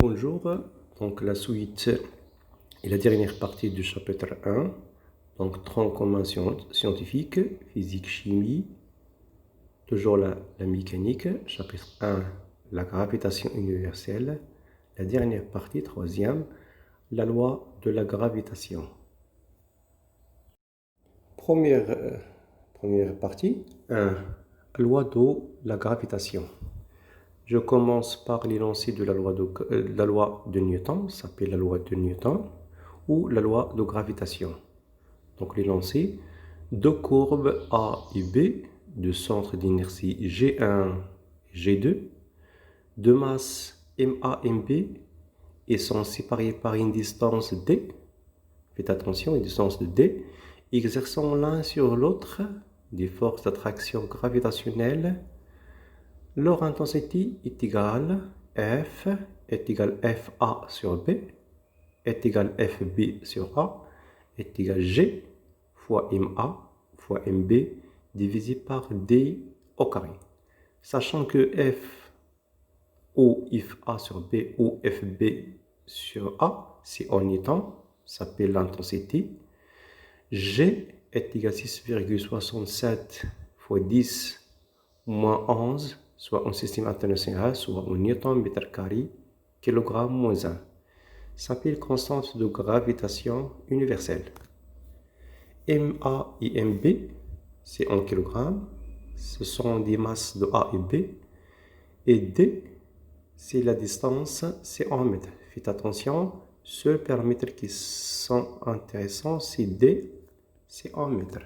Bonjour, donc la suite et la dernière partie du chapitre 1, donc tronc commun scientifique, physique, chimie, toujours la mécanique, chapitre 1, la gravitation universelle, la dernière partie, troisième, la loi de la gravitation. Première partie, 1, loi de la gravitation. Je commence par l'énoncé de la loi de Newton, ça s'appelle la loi de Newton, ou la loi de gravitation. Donc l'énoncé, deux courbes A et B, de centre d'inertie G1 et G2, de masse MA et MB, et sont séparées par une distance D, faites attention, une distance de D, exerçant l'un sur l'autre des forces d'attraction gravitationnelle. Leur intensité est égale F est égal FA sur B est égal FB sur A est égal G fois MA fois MB divisé par D au carré. Sachant que F ou FA sur B ou FB sur A, c'est en newton, ça s'appelle l'intensité. G est égal à 6,67 fois 10 moins 11, soit en système international, soit en newton mètre carré, kilogramme moins 1. Ça s'appelle constante de gravitation universelle. MA et MB, c'est en kilogrammes, ce sont des masses de A et B. Et D, c'est la distance, c'est en mètres. Faites attention, seuls paramètres qui sont intéressants, c'est D, c'est en mètres.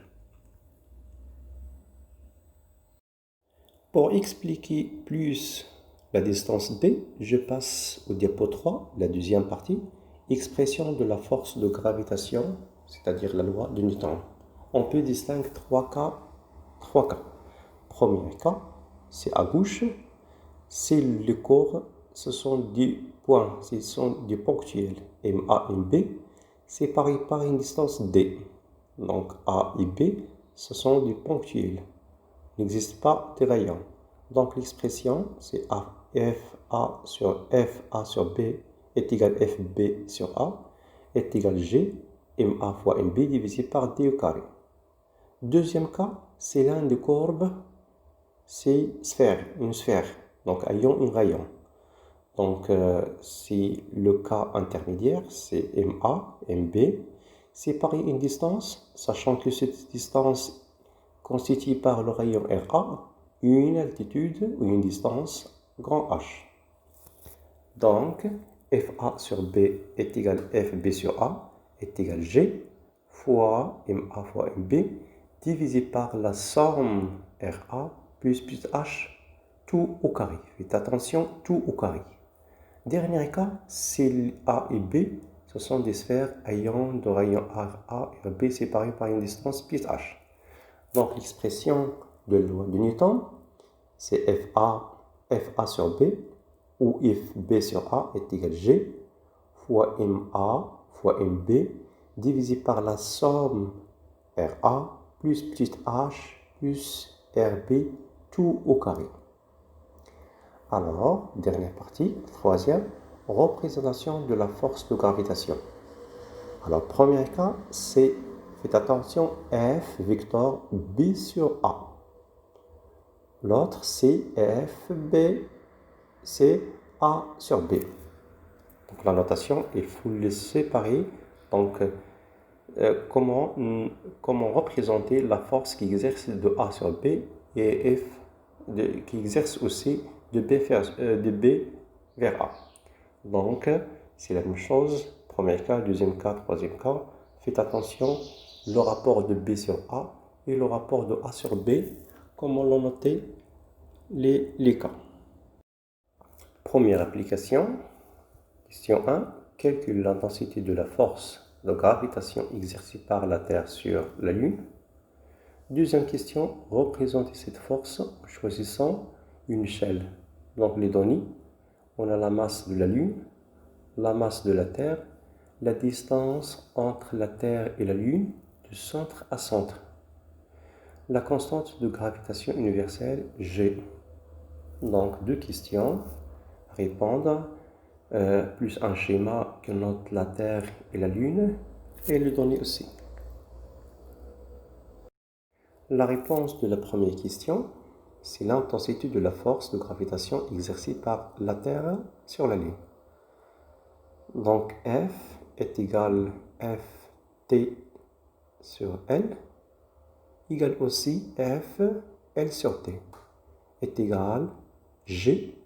Pour expliquer plus la distance D, je passe au diapo 3, la deuxième partie, expression de la force de gravitation, c'est-à-dire la loi de Newton. On peut distinguer trois cas. Premier cas, c'est à gauche, c'est le corps, ce sont des points, ce sont des ponctuels, MA et B, séparés par une distance D. Donc A et B, ce sont des ponctuels. Il n'existe pas de rayons. Donc l'expression, c'est FA sur B est égal FB sur A est égal G, MA fois MB divisé par D au carré. Deuxième cas, c'est l'un des courbes, c'est une sphère, donc ayant un rayon. Donc c'est le cas intermédiaire, c'est MA, MB, séparé une distance, sachant que cette distance constituée par le rayon RA, une altitude ou une distance grand H. Donc, FA sur B est égal FB sur A est égal G fois MA fois MB divisé par la somme RA plus H tout au carré. Faites attention, tout au carré. Dernier cas, c'est A et B. Ce sont des sphères ayant de rayon RA et RB séparés par une distance plus H. Donc l'expression de la loi de Newton, c'est FA sur B ou FB sur A est égal G fois MA fois MB divisé par la somme RA plus H plus RB tout au carré. Alors, dernière partie, troisième, représentation de la force de gravitation. Alors, premier cas, c'est, faites attention, F vecteur B sur A. L'autre, c'est FB, c'est A sur B. Donc, la notation, il faut les séparer. Donc, comment représenter la force qui exerce de A sur B et qui exerce aussi de B vers A. Donc, c'est la même chose. Premier cas, deuxième cas, troisième cas. Faites attention, le rapport de B sur A et le rapport de A sur B, comment l'ont noté les cas. Première application, question 1. Calcule l'intensité de la force de gravitation exercée par la Terre sur la Lune. Deuxième question, représentez cette force en choisissant une échelle. Donc les données, on a la masse de la Lune, la masse de la Terre, la distance entre la Terre et la Lune, de centre à centre. La constante de gravitation universelle, G. Donc deux questions, répondre. plus un schéma qui note la Terre et la Lune, et les données aussi. La réponse de la première question, c'est l'intensité de la force de gravitation exercée par la Terre sur la Lune. Donc F est égal Ft sur L, égale aussi F L sur T, est égal G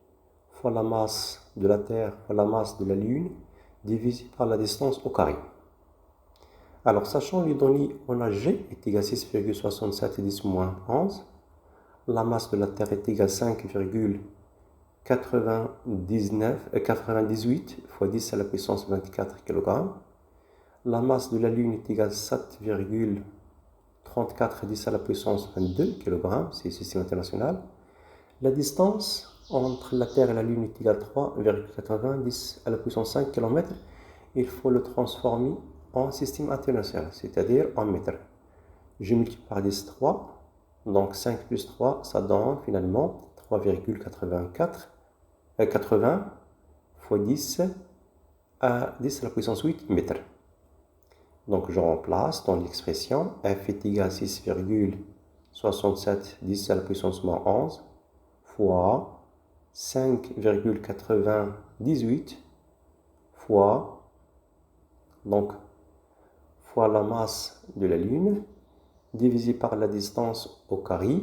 fois la masse de la Terre fois la masse de la Lune divisé par la distance au carré. Alors, sachant les données, on a G est égal à 6,67 10 moins 11. La masse de la Terre est égale à 5,98 fois 10 à la puissance 24 kg. La masse de la Lune est égale à 7,34 10 à la puissance 22 kg. C'est le système international. La distance entre la Terre et la Lune est égale à 3,90 à la puissance 5 km. Il faut le transformer en système international, c'est-à-dire en mètres. Je multiplie par 10, 3. Donc 5 plus 3, ça donne finalement 3,80 fois 10 à la puissance 8 mètres. Donc je remplace dans l'expression F est égal à 6,67 10 à la puissance moins 11 fois 5,98 fois la masse de la Lune divisé par la distance au carré.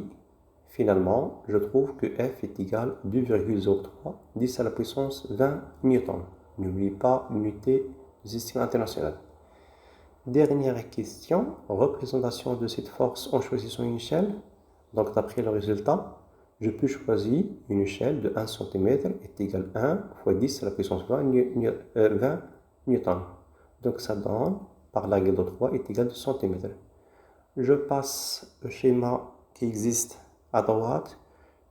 Finalement, je trouve que F est égal à 2,03 10 à la puissance 20 newtons. N'oubliez pas l'unité du système international. Dernière question, représentation de cette force en choisissant une échelle. Donc d'après le résultat, je peux choisir une échelle de 1 cm est égal à 1 fois 10 à la puissance 20 newtons. Donc ça donne, par la règle de 3, est égal à 2 cm. Je passe au schéma qui existe à droite.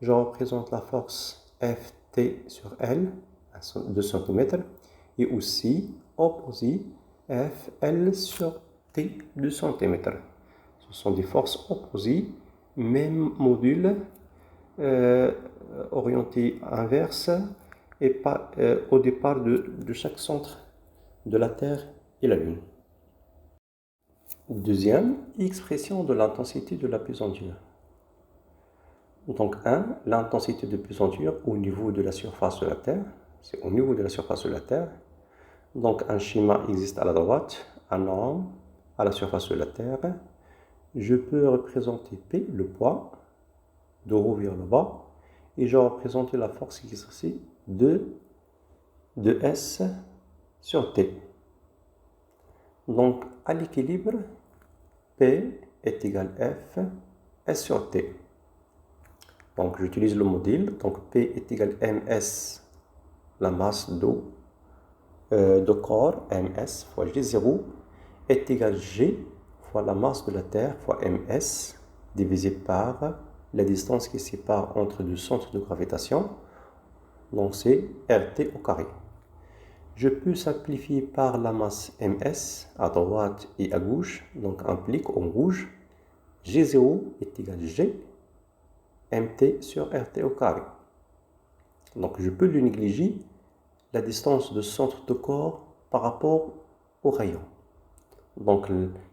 Je représente la force Ft sur L, 2 cm, et aussi opposé Fl sur T, 2 cm. Ce sont des forces opposées, même module, orienté inverse, et pas au départ de chaque centre de la Terre et la Lune. Deuxième, expression de l'intensité de la pesanteur. Donc 1, l'intensité de pesanteur au niveau de la surface de la Terre. C'est au niveau de la surface de la Terre. Donc un schéma existe à la droite, un homme à la surface de la Terre. Je peux représenter P, le poids, de haut vers le bas, et je vais représenter la force exercée de S sur T. Donc à l'équilibre, P est égal à F S sur T. Donc j'utilise le modèle. Donc P est égal à ms, la masse d'eau de corps, ms fois G0, est égal à G fois la masse de la Terre fois ms, divisé par la distance qui sépare entre deux centres de gravitation. Donc c'est RT au carré. Je peux simplifier par la masse ms à droite et à gauche, donc implique en rouge, G0 est égal à G mt sur RT au carré. Donc je peux le négliger, la distance de centre de corps par rapport au rayon. Donc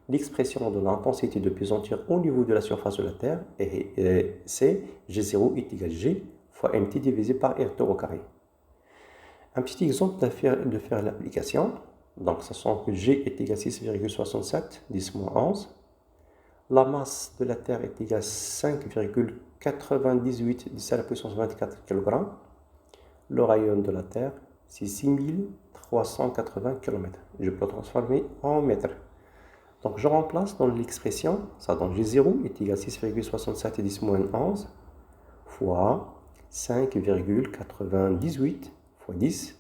l'expression de l'intensité de pesanteur au niveau de la surface de la Terre c'est G0 est égal à G fois mt divisé par RT au carré. Un petit exemple de faire l'application. Donc sachant que G est égal à 6,67 10 moins 11. La masse de la Terre est égale à 5,98 10 à la puissance 24 kg. Le rayon de la Terre, c'est 6380 km. Je peux transformer en mètres. Donc je remplace dans l'expression, ça donne G0 est égal à 6,67 10 moins 11 fois 5,98 fois 10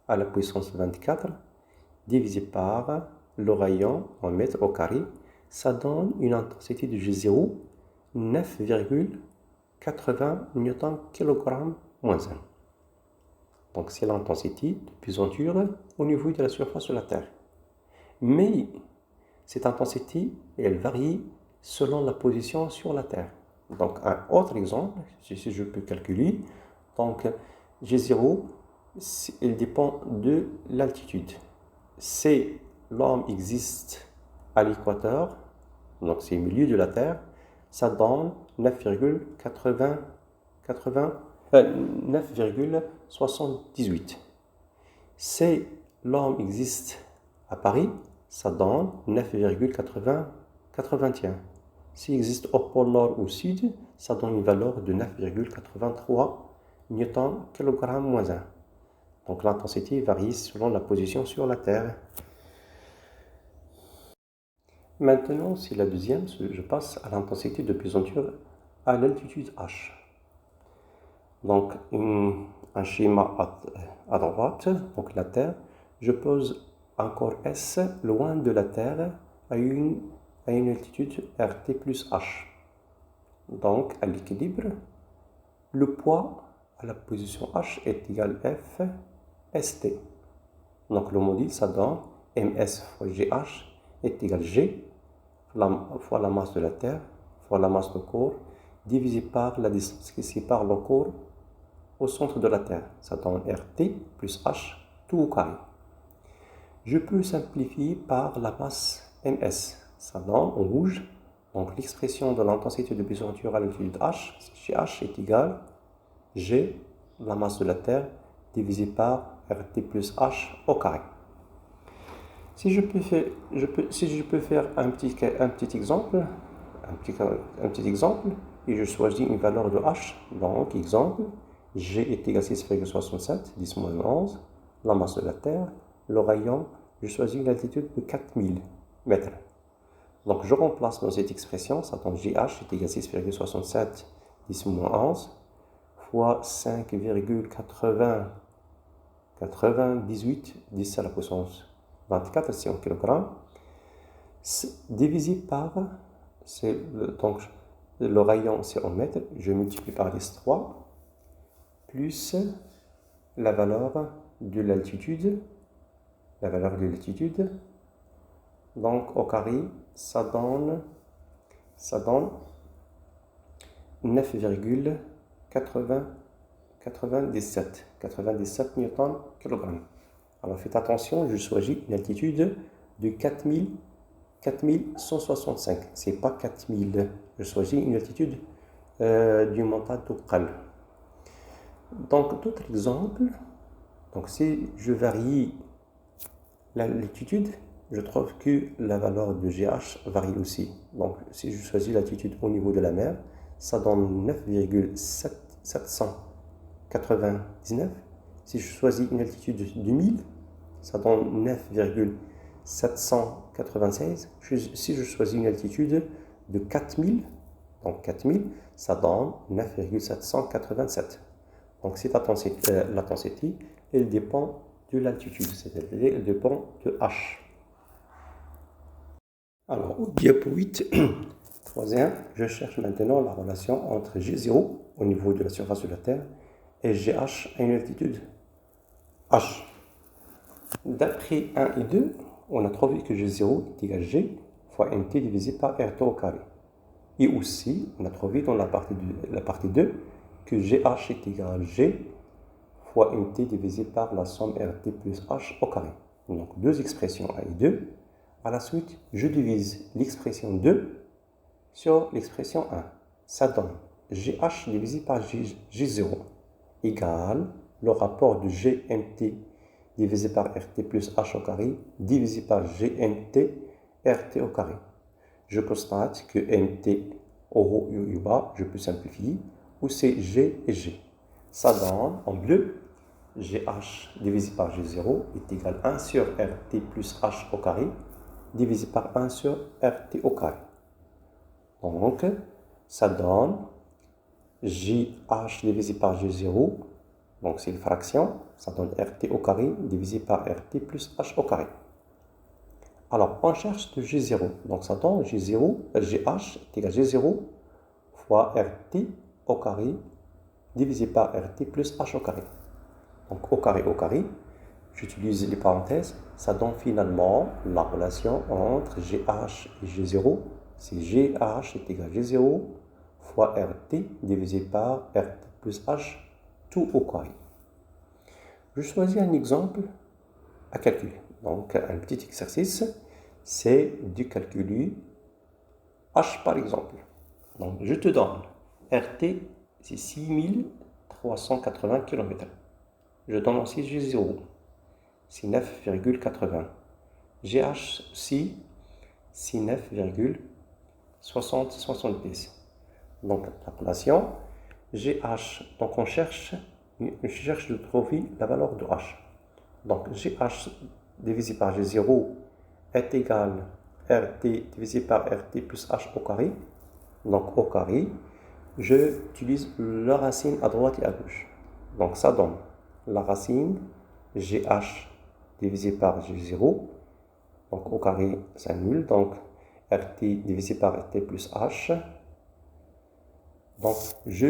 à la puissance 24 divisé par le rayon en mètres au carré. Ça donne une intensité de G0 9,80 Nm/kg moins 1. Donc c'est l'intensité de pesanteur au niveau de la surface de la Terre. Mais cette intensité, elle varie selon la position sur la Terre. Donc un autre exemple, si je peux calculer, donc G0 il dépend de l'altitude. Si l'homme existe à l'équateur, donc c'est au milieu de la Terre, ça donne 9,78. Si l'homme existe à Paris, ça donne 9,81. S'il existe au pôle nord ou sud, ça donne une valeur de 9,83 newton kg moins 1. Donc l'intensité varie selon la position sur la Terre. Maintenant, c'est la deuxième, je passe à l'intensité de pesanteur à l'altitude H. Donc un schéma à droite, donc la Terre, je pose un corps S loin de la Terre à une altitude RT plus H. Donc à l'équilibre, le poids à la position H est égal F ST. Donc le module, ça donne MS fois GH est égal G fois la masse de la Terre fois la masse du corps divisé par la distance qui sépare le corps au centre de la Terre. Ça donne RT plus H tout au carré. Je peux simplifier par la masse MS. Ça donne en rouge. Donc l'expression de l'intensité de pesanteur à l'altitude H, chez H est égal G, la masse de la Terre, divisé par RT plus H au carré. Si je peux faire un petit exemple, et je choisis une valeur de H, donc exemple, G est égal à 6,67, 10 moins 11, la masse de la Terre, le rayon, je choisis une altitude de 4000 mètres. Donc je remplace dans cette expression, ça donne GH est égal à 6,67, 10 moins 11, fois 5,98, 10 à la puissance 24, c'est en kilogrammes, divisé par, donc le rayon c'est en mètres, je multiplie par 3, plus la valeur de l'altitude, donc au carré, ça donne 9,97 newton kg. Alors faites attention, je choisis une altitude de 4165. C'est pas 4000. Je choisis une altitude du montagne Toubkal. Donc d'autres exemples. Donc si je varie l'altitude, je trouve que la valeur de GH varie aussi. Donc si je choisis l'altitude au niveau de la mer, ça donne 9,799. Si je choisis une altitude de 1000, ça donne 9,796. Si je choisis une altitude de 4000, donc 4000, ça donne 9,787. Donc cette l'intensité, elle dépend de l'altitude, c'est-à-dire elle dépend de H. Alors au diapo 8, 3.1, je cherche maintenant la relation entre G0 au niveau de la surface de la Terre et GH à une altitude H. D'après 1 et 2, on a trouvé que G0 est égal à G fois MT divisé par RT au carré. Et aussi, on a trouvé dans la partie 2 que GH est égal à G fois MT divisé par la somme RT plus H au carré. Donc deux expressions 1 et 2. À la suite, je divise l'expression 2 sur l'expression 1. Ça donne GH divisé par G0 égale le rapport de GMT divisé par RT plus H au carré divisé par GMT RT au carré. Je constate que MT au haut et au bas, je peux simplifier, où c'est G et G. Ça donne en bleu, GH divisé par G0 est égal à 1 sur RT plus H au carré divisé par 1 sur RT au carré. Donc, ça donne JH divisé par G0, donc c'est une fraction, ça donne RT au carré divisé par RT plus H au carré. Alors, on cherche de G0, donc ça donne GH est égal à G0 fois RT au carré divisé par RT plus H au carré. Donc, au carré, j'utilise les parenthèses, ça donne finalement la relation entre GH et G0. C'est GH est égal à G0 fois RT divisé par RT plus H tout au carré. Je choisis un exemple à calculer. Donc, un petit exercice, c'est de calculer H par exemple. Donc, je te donne RT, c'est 6380 km. Je donne aussi G0, c'est 9,80. GH aussi, c'est 9,70. Donc, la relation GH, donc je cherche de trouver la valeur de H. Donc, GH divisé par G0 est égal à RT divisé par RT plus H au carré. Donc, au carré, je utilise la racine à droite et à gauche. Donc, ça donne la racine GH divisé par G0. Donc, au carré, c'est nul. Donc, RT divisé par RT plus H. Donc, je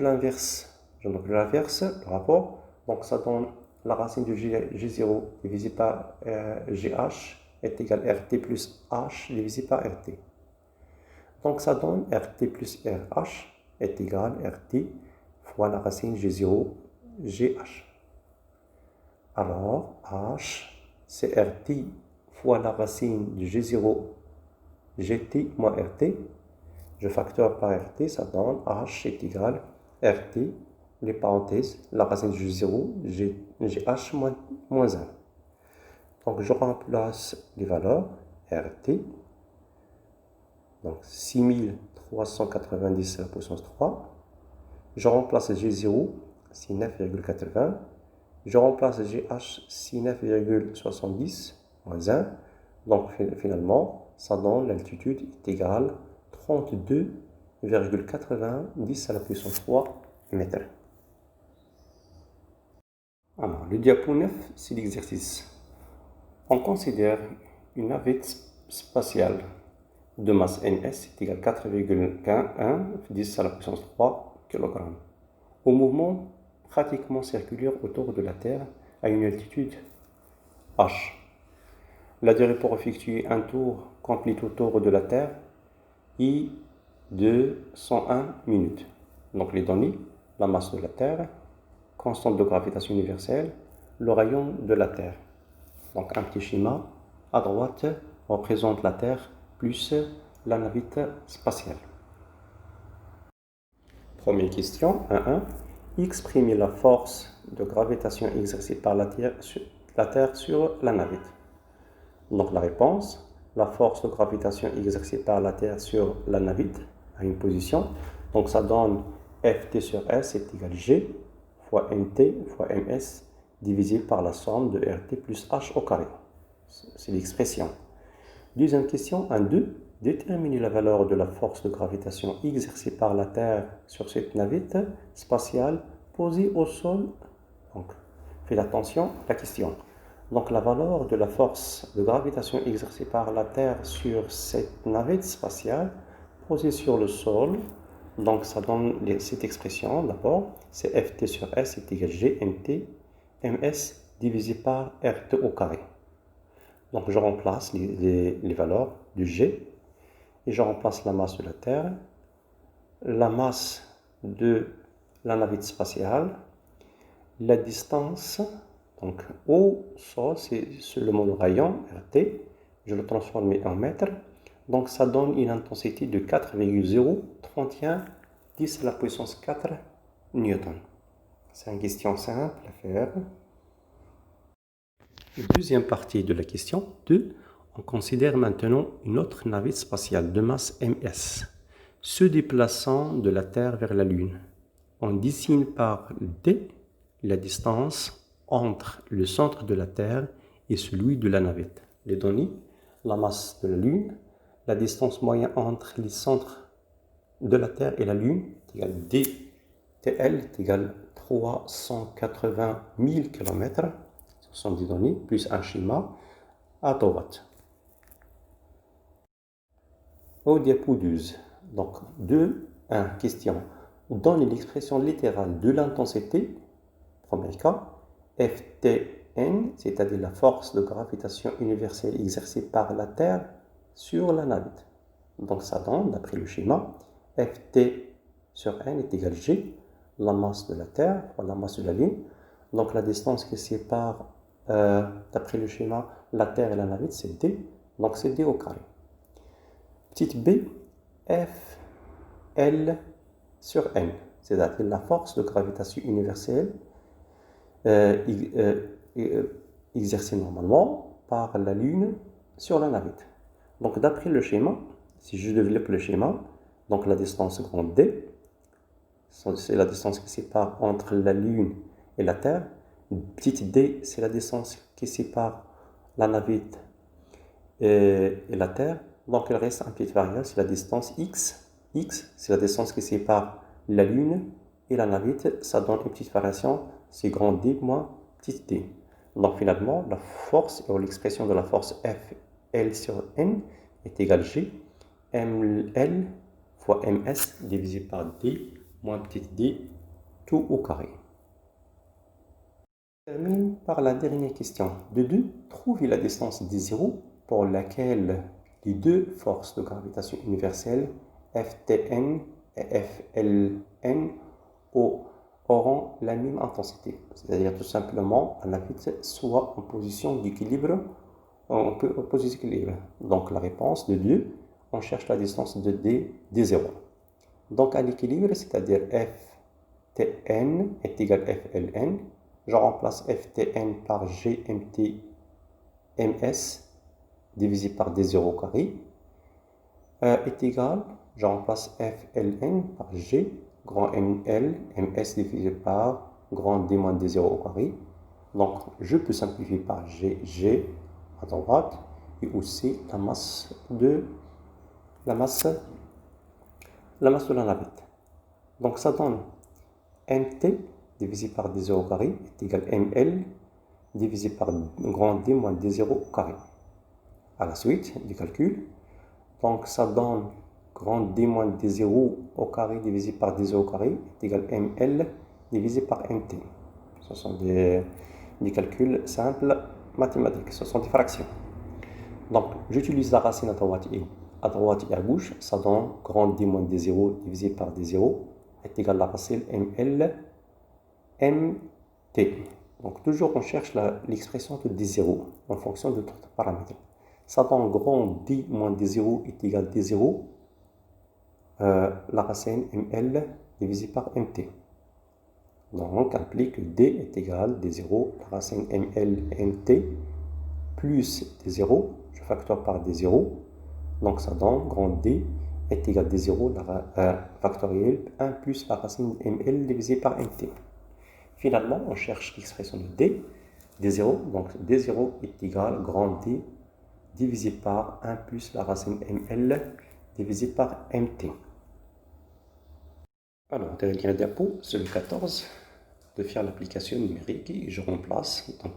l'inverse. Je l'inverse le rapport. Donc, ça donne la racine de G0 divisé par GH est égal à RT plus H divisé par RT. Donc, ça donne RT plus RH est égal à RT fois la racine G0 GH. Alors, H, c'est RT fois la racine de G0 GT moins RT. Je facteur par RT, ça donne H est égal à RT, les parenthèses, la racine de G0, GH moins 1. Donc, je remplace les valeurs, RT, donc 6390 à la puissance 3. Je remplace G0, c'est 9,80. Je remplace GH, c'est 9,70 moins 1. Donc, finalement, ça donne l'altitude est égale 32,90 à la puissance 3 mètres. Alors, le diapo 9, c'est l'exercice. On considère une navette spatiale de masse ns est égale à 4,1 10 à la puissance 3 kg. Au mouvement pratiquement circulaire autour de la Terre à une altitude h. La durée pour effectuer un tour complet autour de la Terre est de 101 minutes. Donc les données, la masse de la Terre, constante de gravitation universelle, le rayon de la Terre. Donc un petit schéma à droite représente la Terre plus la navette spatiale. Première question, 1.1. Exprimez la force de gravitation exercée par la Terre sur la navette. Donc la réponse, la force de gravitation exercée par la Terre sur la navette à une position. Donc ça donne Ft sur S est égal à G fois Nt fois Ms divisé par la somme de RT plus H au carré. C'est l'expression. Deuxième question, 1.2. Déterminer la valeur de la force de gravitation exercée par la Terre sur cette navette spatiale posée au sol. Donc, faites attention à la question. Donc, la valeur de la force de gravitation exercée par la Terre sur cette navette spatiale posée sur le sol. Donc, ça donne cette expression d'abord. C'est Ft sur S est égal à G Mt Ms divisé par RT au carré. Donc, je remplace les valeurs du G et je remplace la masse de la Terre, la masse de la navette spatiale, la distance, donc au sol, c'est seulement le rayon, RT, je le transforme en mètres, donc ça donne une intensité de 4,031 10 à la puissance 4 newton. C'est une question simple à faire. Deuxième partie de la question 2. On considère maintenant une autre navette spatiale de masse ms, se déplaçant de la Terre vers la Lune. On dessine par D la distance entre le centre de la Terre et celui de la navette. Les données, la masse de la Lune, la distance moyenne entre les centres de la Terre et la Lune est égale DTL est égal 380 000 km. Ce sont des données plus un schéma à droite. Au diapo 12, donc 2.1, question. Donne l'expression littérale de l'intensité, premier cas, Ftn, c'est-à-dire la force de gravitation universelle exercée par la Terre sur la navette. Donc ça donne, d'après le schéma, Ft sur n est égal à G, la masse de la Terre, fois la masse de la Lune. Donc la distance qui sépare, d'après le schéma, la Terre et la navette, c'est D. Donc c'est D au carré. Petite b, F, L sur N, c'est-à-dire la force de gravitation universelle exercée normalement par la Lune sur la navette. Donc d'après le schéma, si je développe le schéma, donc la distance grande D, c'est la distance qui sépare entre la Lune et la Terre. Petite d, c'est la distance qui sépare la navette et la Terre. Donc il reste un petite variable, c'est la distance x. X, c'est la distance qui sépare la Lune et la navette. Ça donne une petite variation, c'est grand D moins petite d. Donc finalement, la force, ou l'expression de la force F, L sur N est égale G, ML fois MS divisé par D moins petite d, tout au carré. On termine par la dernière question. De 2, trouvez la distance D0 pour laquelle les deux forces de gravitation universelle, Ftn et Fln, auront la même intensité. C'est-à-dire tout simplement, la navette soit en position d'équilibre, on peut en position d'équilibre. Donc la réponse de 2, on cherche la distance de D0. Donc à l'équilibre, c'est-à-dire Ftn est égal à Fln, je remplace Ftn par Gmt ms divisé par D0 au carré est égal, je remplace Fln par G grand ML ms divisé par grand D moins D0 au carré. Donc je peux simplifier par G à droite et aussi la masse de la navette. Donc ça donne Mt divisé par D0 au carré est égal à ML divisé par grand D moins D0 au carré. À la suite du calcul, donc ça donne grand D moins D0 au carré divisé par D0 au carré est égal à ML divisé par MT. Ce sont des calculs simples mathématiques, ce sont des fractions. Donc j'utilise la racine à droite et à gauche, ça donne grand D moins D0 divisé par D0 est égal à la racine ML MT. Donc toujours on cherche l'expression de D0 en fonction de d'autres paramètres. Ça donne grand D moins D0 est égal à D0, la racine ML divisé par MT. Donc implique que D est égal à D0, la racine ML MT plus D0, je factoire par D0, donc ça donne grand D est égal à D0 factoriel 1 plus la racine ML divisé par MT. Finalement, on cherche l'expression de D, D0, donc D0 est égal à grand D divisé par 1 plus la racine ML divisé par MT. Alors, dernier diapo, c'est le 14, de faire l'application numérique et je remplace. Donc,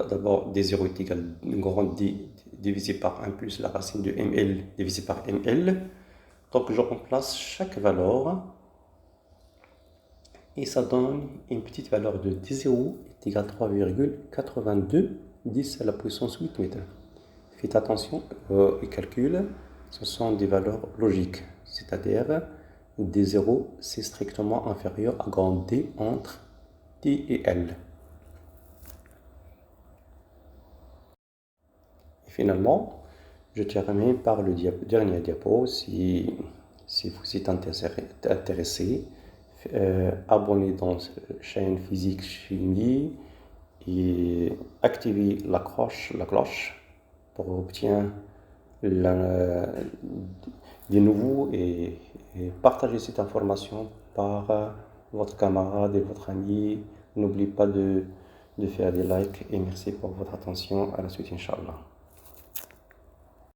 d'abord, D0 est égal à grand D divisé par 1 plus la racine de ML divisé par ML. Donc, je remplace chaque valeur et ça donne une petite valeur de D0 est égal à 3,82 10 à la puissance 8 mètres. Faites attention aux calculs, ce sont des valeurs logiques, c'est-à-dire D0 c'est strictement inférieur à grand D entre T et L. Et finalement, je termine par le dernier diapo. Si vous êtes intéressé, abonnez dans la chaîne Physique Chimie et activez la cloche pour obtenir des nouveaux et partager cette information par votre camarade et votre ami. N'oubliez pas de faire des likes et merci pour votre attention. À la suite, Inch'Allah.